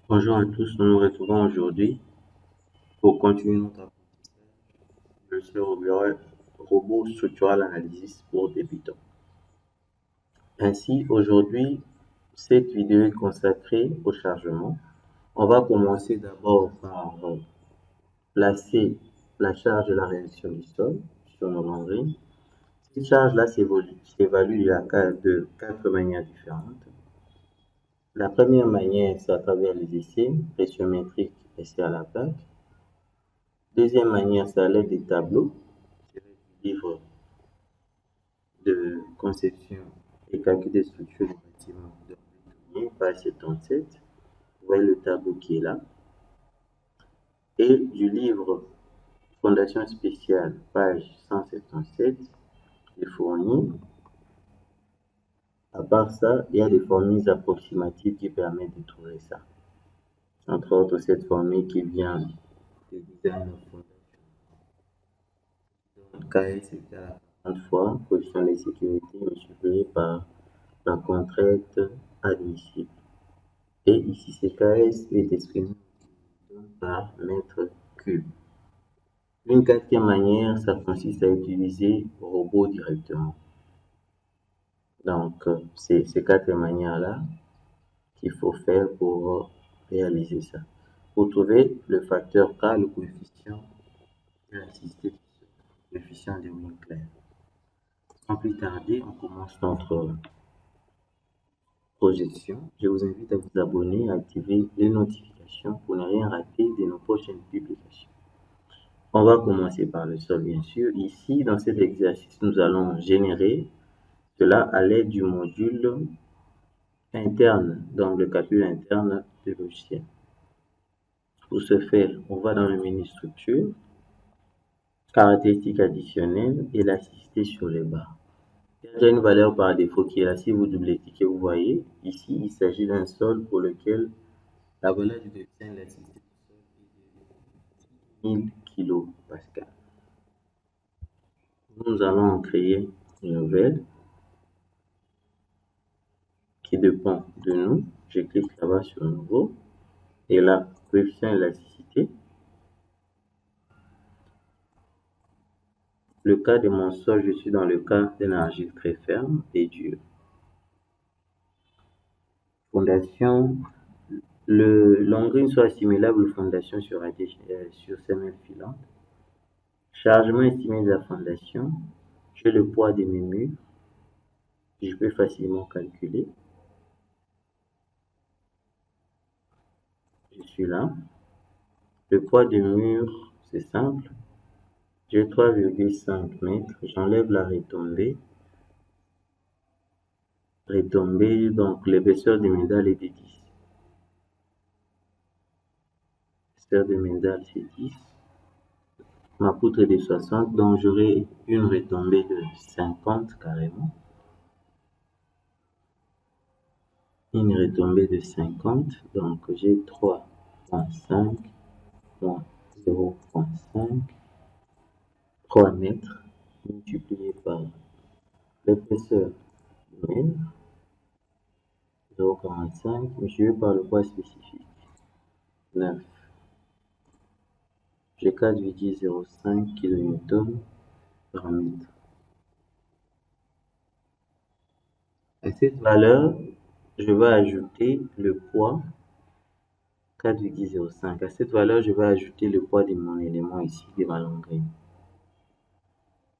Bonjour à tous, nous nous retrouvons aujourd'hui pour continuer notre apprentissage de ce robot structural analysis pour débutants. Ainsi, aujourd'hui, cette vidéo est consacrée au chargement. On va commencer d'abord par placer la charge de la réaction du sol sur nos longueurs. Cette charge-là s'évalue de quatre manières différentes. La première manière, c'est à travers les essais pressiométriques essais à la plaque. Deuxième manière, c'est à l'aide des tableaux tirés du livre de conception et calcul des structures des bâtiments de page 77. Vous voyez le tableau qui est là. Et du livre Fondation spéciale, page 177, est fourni. À part ça, il y a des formules approximatives qui permettent de trouver ça. Entre autres, cette formule qui vient de Design of Fondation. Donc, KS égale à 40 fois coefficient de sécurité multiplié par la contrainte admissible. Et ici, ce KS est exprimé par mètre cube. Une quatrième manière, ça consiste à utiliser le robot directement. Donc, c'est ces quatre manières-là qu'il faut faire pour réaliser ça. Vous trouvez le facteur K, le coefficient de l'assisté, le coefficient de Winkler. Sans plus tarder, on commence notre projection. Je vous invite à vous abonner, à activer les notifications pour ne rien rater de nos prochaines publications. On va commencer par le sol, bien sûr. Ici, dans cet exercice, nous allons générer cela à l'aide du module interne, donc le calcul interne du logiciel. Pour ce faire, on va dans le menu structure, caractéristiques additionnelles et l'assister sur les barres. Il y a déjà une valeur par défaut qui est là. Si vous double-cliquez, vous voyez, ici, il s'agit d'un sol pour lequel la valeur du coefficient de l'assisté est de 1000 kPa. Nous allons en créer une nouvelle qui dépend de nous. Je clique là-bas sur nouveau et là, coefficient d'élasticité. Le cas de mon sol, je suis dans le cas d'une argile très ferme et dure. Fondation, l'engrais soit assimilable aux fondations sur semelle filante. Chargement estimé de la fondation. J'ai le poids de mes murs. Je peux facilement calculer. Je suis là. Le poids du mur, c'est simple. J'ai 3,5 mètres. J'enlève la retombée. Donc l'épaisseur de mes dalles est de 10. L'épaisseur de mes dalles, c'est 10. Ma poutre est de 60, donc j'aurai une retombée de 50 carrément. Une retombée de 50, donc j'ai 3,5 moins 0,5, 3 mètres multiplié par l'épaisseur du mètre, 0,45, multiplié par le poids spécifique, 9. J'ai 4,05 kN par mètre. À cette valeur, je vais ajouter le poids 4,05. À cette valeur, je vais ajouter le poids de mon élément ici, de ma longueur.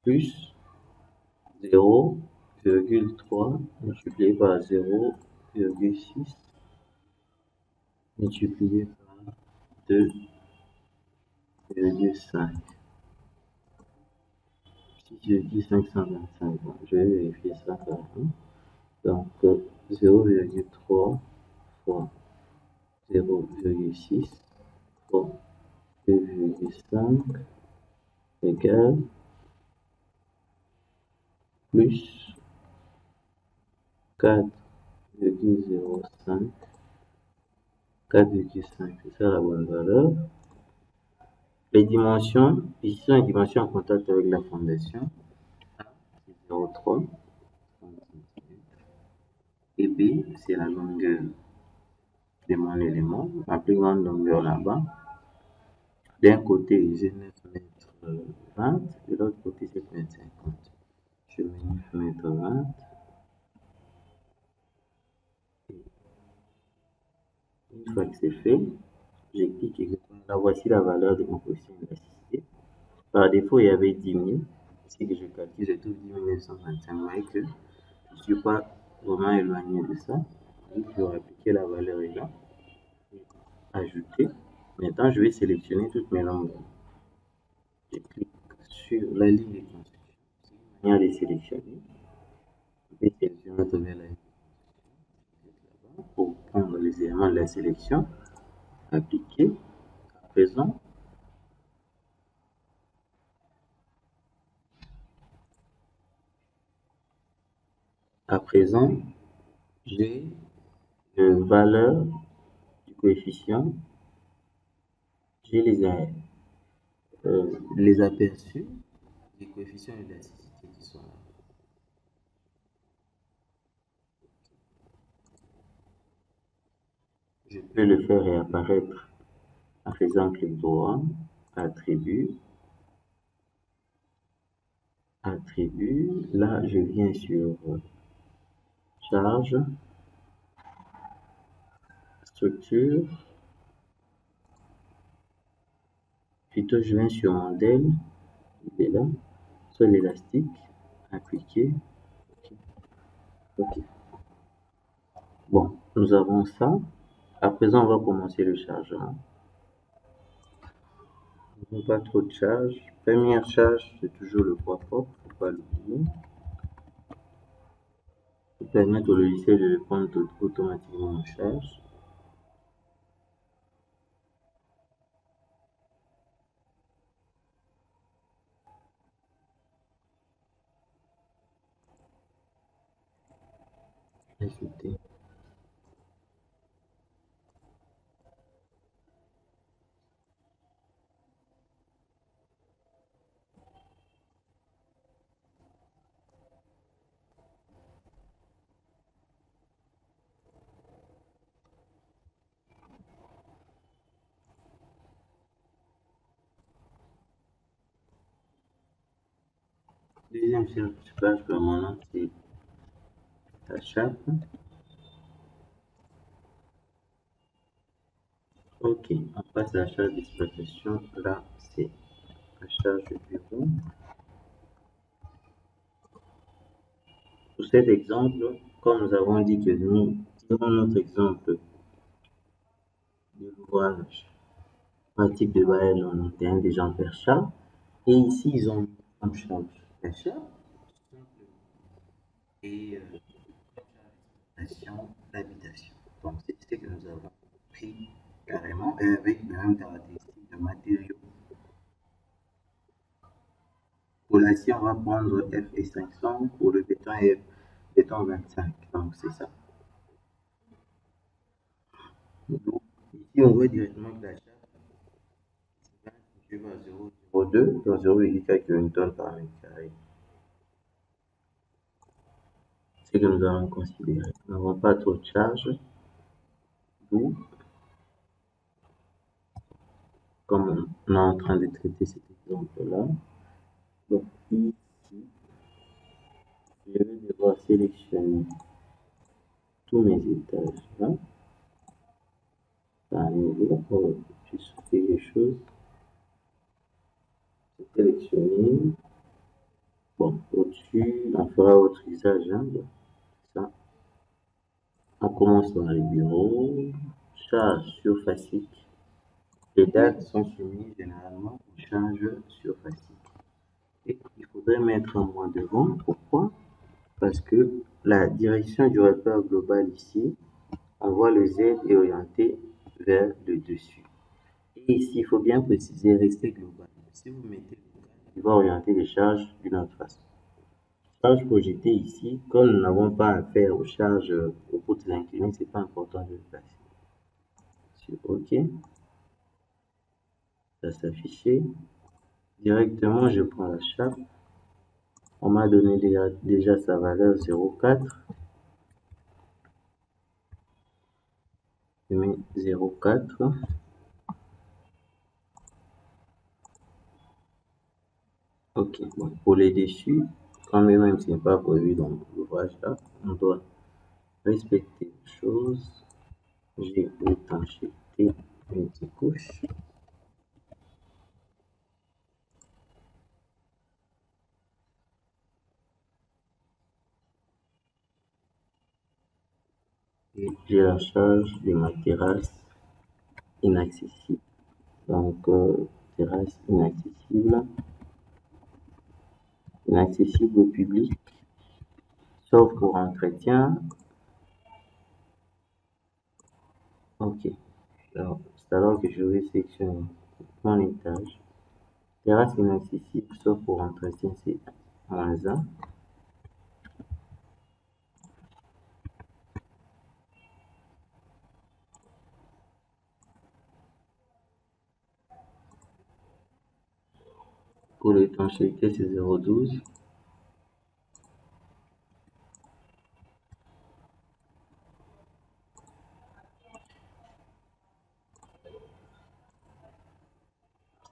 Plus 0,3 multiplié par 0,6 multiplié par 2,5. 6,525. Je vais vérifier ça quand même. Donc 0,3 fois 0,6 fois 2,5 égale plus 4,05. 4,5, c'est ça la bonne valeur. Les dimensions, ici sont les dimensions en contact avec la fondation. A, c'est 0,3 et B, c'est la longueur de mon élément, ma plus grande longueur là-bas. D'un côté, j'ai 9,20 m, de l'autre côté, c'est 7,50 m. Je mets 9,20 m. Une fois que c'est fait, je clique et là, voici la valeur de mon coefficient d'élasticité. Par défaut, il y avait 10 000. Ici que je calcule, je trouve 10 925. Vous voyez que je ne suis pas vraiment éloigné de ça. Je vais appliquer la valeur est là. Ajouter. Maintenant, je vais sélectionner toutes mes longueurs. Je clique sur la ligne de construction. C'est une manière de sélectionner. Je vais sélectionner la ligne pour prendre les éléments de la sélection. Appliquer. À présent, j'ai une valeur du coefficient. J'ai les aperçus des coefficients d'élasticité qui sont là. Je peux le faire réapparaître en faisant clic droit, attribut, là je viens sur charge, structure, plutôt je viens sur modèle, il est là, sur l'élastique, appliquer, ok. Bon, nous avons ça. À présent, on va commencer le chargement. Pas trop de charge. Première charge, c'est toujours le poids propre, faut pas l'oublier. Pour permettre au logiciel de le prendre automatiquement en charge. Ajouter. Deuxième charge permanente, c'est la chape. Ok, on passe à la charge d'exploitation. Là, c'est la charge de bureau. Pour cet exemple, comme nous avons dit que nous tirons notre exemple de l'ouvrage pratique de Baël en 91 des Jean Perchat, et ici ils ont mis en charge la charge et l'habitation. Donc c'est ce que nous avons pris carrément et avec les mêmes caractéristiques de matériaux. Pour l'acier, on va prendre FE 500, pour le béton, béton 25. Donc c'est ça. Donc, ici, on voit directement que la charge est à 0,02 dans 0,4 kN par mètre carré. C'est ce que nous allons considérer. Nous n'avons pas trop de charge, d'où, comme on est en train de traiter cet exemple-là, donc ici, je vais devoir sélectionner tous mes étages là, par niveau, pour que je puisse faire les choses. Sélectionner. Bon, au-dessus, on fera autre usage. Hein, ça. On commence dans les bureaux. Charge surfacique. Les dates sont soumises généralement aux charges surfaciques. Et il faudrait mettre un moins devant. Pourquoi? Parce que la direction du repère global ici, on voit le Z est orienté vers le dessus. Et ici, il faut bien préciser rester global. Si vous mettez local, il va orienter les charges d'une autre façon. Charge projetée ici, comme nous n'avons pas affaire aux charges aux poutres inclinées, c'est pas important de le placer. Sur OK, ça s'afficher. Directement, je prends la chape. On m'a donné déjà sa valeur 0,4. Je mets 0,4. Ok, bon, pour les dessus, quand même ce n'est pas prévu dans l'ouvrage là, on doit respecter les choses. J'ai l'étanchéité multicouche. Et j'ai la charge de ma terrasse inaccessible. Donc, terrasse inaccessible au public, sauf pour entretien. Ok, alors, c'est alors que je vais sélectionner mon étage. Terrasse inaccessible, sauf pour entretien, c'est -1. Pour l'étanchéité, c'est 0,12.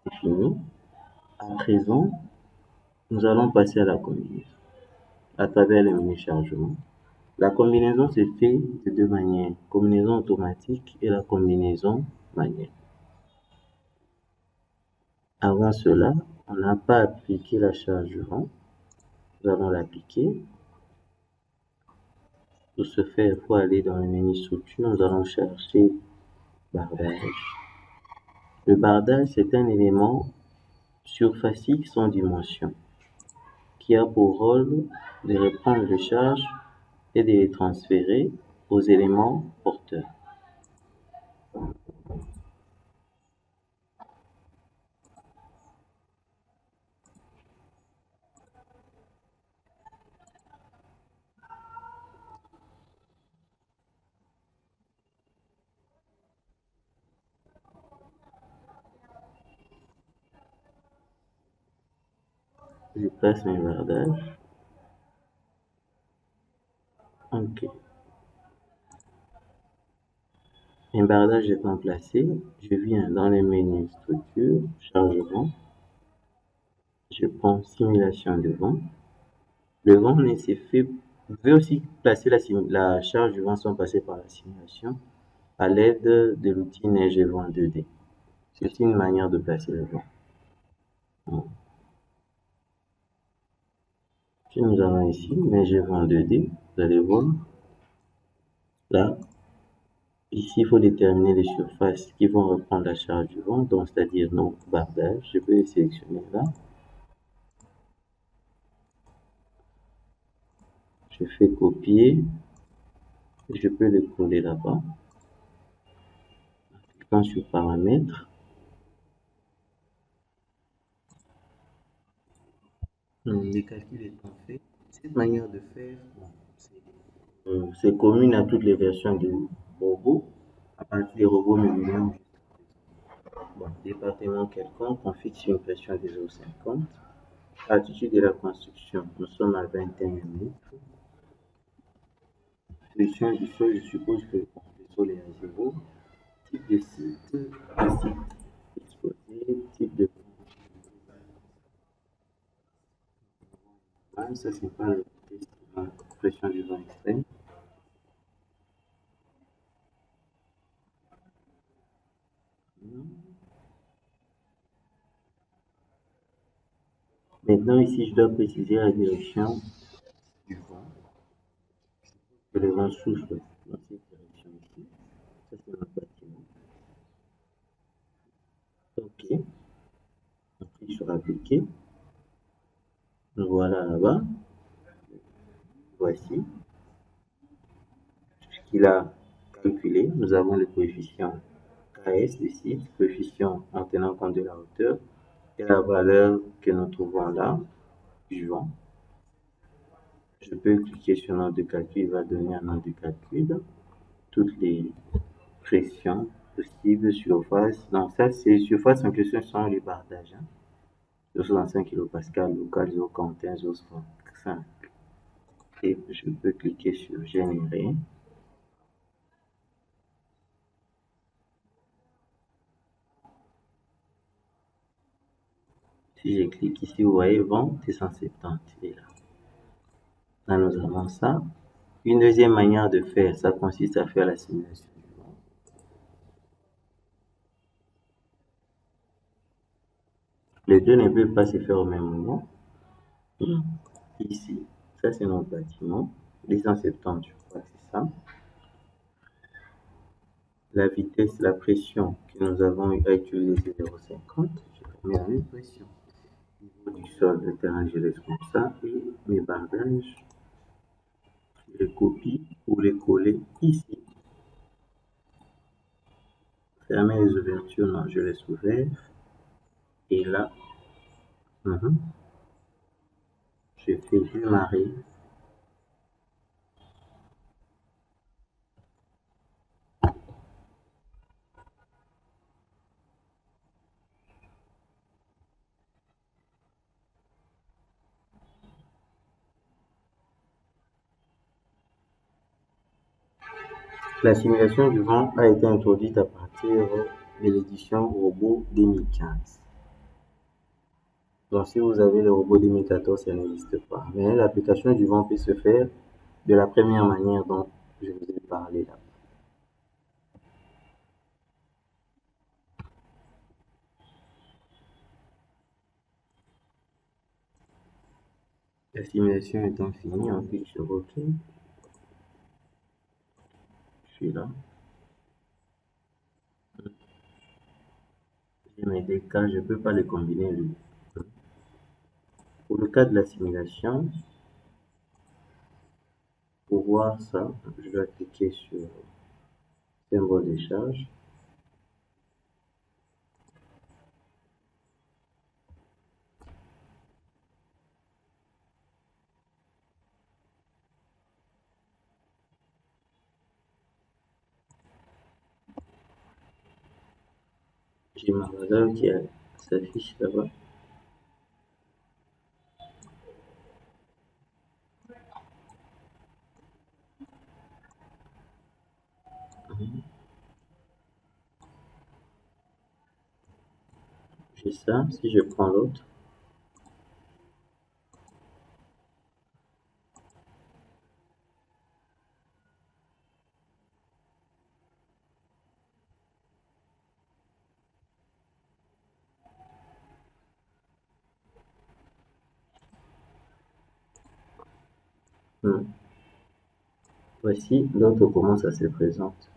C'est fini. À présent, nous allons passer à la combinaison à travers le menu chargement. La combinaison se fait de deux manières, combinaison automatique et la combinaison manuelle. Avant cela, on n'a pas appliqué la charge du vent. Nous allons l'appliquer. Pour ce faire, il faut aller dans le menu structure, nous allons chercher bardage. Le bardage, c'est un élément surfacique sans dimension qui a pour rôle de reprendre les charges et de les transférer aux éléments porteurs. Je place mes bardages. Ok. Mes bardages étant placés, je viens dans le menu structure, chargement. Je prends simulation de vent. Le vent s'est fait. Vous pouvez aussi placer la charge du vent sans passer par la simulation à l'aide de l'outil Neige et Vent 2D. C'est aussi une manière de placer le vent. Bon. Si nous allons ici, Neige et Vent 2D, vous allez voir, là, ici, il faut déterminer les surfaces qui vont reprendre la charge du vent, donc c'est-à-dire nos bardages. Je peux les sélectionner là. Je fais copier. Je peux le coller là-bas. Cliquant sur paramètres. Les calculs étant faits, cette manière de faire, bon, c'est commune à toutes les versions du robot, à partir des robots Millennium. Bon, département quelconque, on fixe une pression de 0,50. Altitude de la construction, nous sommes à 21 mètres. Pression du sol, je suppose que le sol est à 0. Type de site, un site exposé, type de vent, ça c'est pas le test de pression du vent extrême. Maintenant ici, je dois préciser la direction du vent, que le vent souffle dans cette direction ici. Ça c'est notre bâtiment. Ok, on clique sur appliquer. Nous voilà là-bas. Voici ce qu'il a calculé. Nous avons le coefficient KS ici, coefficient en tenant compte de la hauteur, et la valeur que nous trouvons là, du vent. Je peux cliquer sur nom de calcul, il va donner un nom de calcul, toutes les pressions possibles, surface. Donc ça, c'est surface en question sont les bardages. 0,65 kPa local 0,41, 0,65. Et je peux cliquer sur générer. Si je clique ici, vous voyez, vente et 170. Et là, nous avons ça. Une deuxième manière de faire, ça consiste à faire la simulation suivante. Les deux ne peuvent pas se faire au même moment. Ici, ça c'est notre bâtiment. 270, je crois que c'est ça. La vitesse, la pression que nous avons à utiliser, c'est 0,50. Je mets la même pression. Au niveau du sol, le terrain, je laisse comme ça. Et mes bandages, je les copie pour les coller ici. Fermer les ouvertures, non, je laisse ouvert. Et là, je fais démarrer. La simulation du vent a été introduite à partir de l'édition Robot 2015. Donc si vous avez le Robot 2014, ça n'existe pas. Mais l'application du vent peut se faire de la première manière dont je vous ai parlé là. La simulation étant finie, on clique sur OK. Je suis là. J'ai mes deux cas, je ne peux pas les combiner lui. Pour le cas de la simulation, pour voir ça, je dois cliquer sur symbole de charge. J'ai ma valeur qui s'affiche là-bas. J'ai ça, si je prends l'autre, voici l'autre comment ça se présente.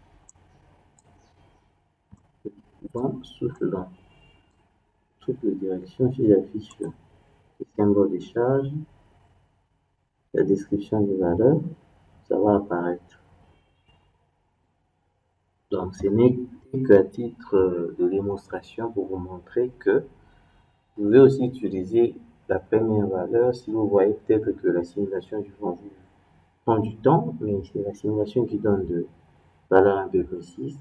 Vent souffle dans toutes les directions. Si j'affiche le symbole de charge, la description des valeurs, ça va apparaître. Donc ce n'est qu'à titre de démonstration pour vous montrer que vous pouvez aussi utiliser la première valeur si vous voyez peut-être que la simulation du vent vous prend du temps, mais c'est la simulation qui donne de valeurs un peu précises.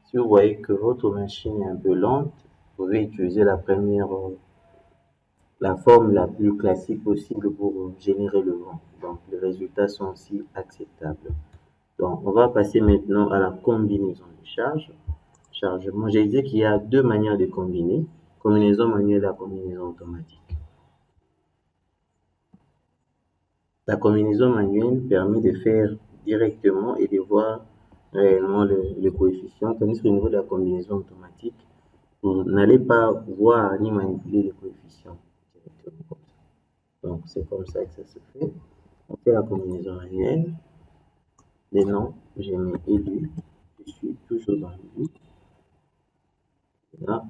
Si vous voyez que votre machine est un peu lente, vous pouvez utiliser la forme la plus classique possible pour générer le vent. Donc les résultats sont aussi acceptables. Donc on va passer maintenant à la combinaison de chargement. J'ai dit qu'il y a deux manières de combiner, combinaison manuelle et combinaison automatique. La combinaison manuelle permet de faire directement et de voir réellement le coefficient, tandis qu'au niveau de la combinaison automatique, vous n'allez pas voir ni manipuler les coefficients directement. Donc c'est comme ça que ça se fait. On fait la combinaison manuelle. Les noms, j'ai mis élu. Je suis toujours dans l'élu. Là,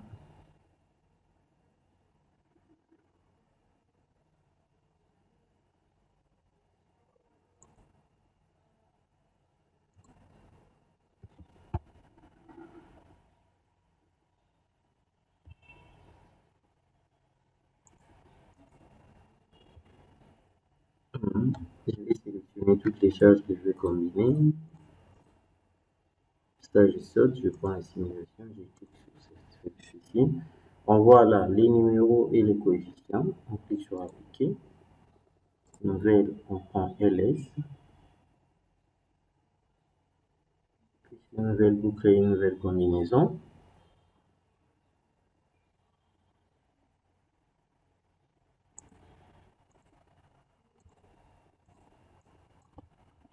je vais sélectionner toutes les charges que je vais combiner. Ça, je saute, je prends la simulation, je clique sur cette fichier. On voit là les numéros et les coefficients. On clique sur appliquer. Nouvelle, on prend LS. Une nouvelle boucle et une nouvelle combinaison.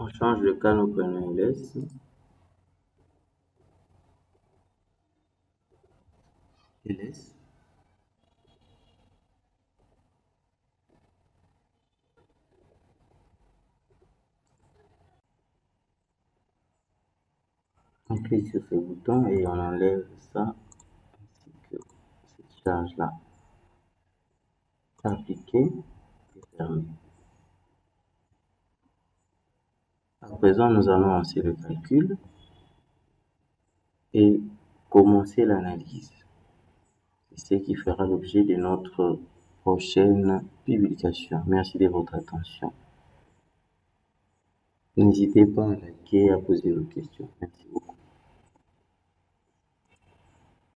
On change de cas, nous prenons ls. ls. On clique sur ce bouton et on enlève ça ainsi que cette charge là. Appliquer et fermer. À présent, nous allons lancer le calcul et commencer l'analyse. C'est ce qui fera l'objet de notre prochaine publication. Merci de votre attention. N'hésitez pas à liker et à poser vos questions. Merci beaucoup.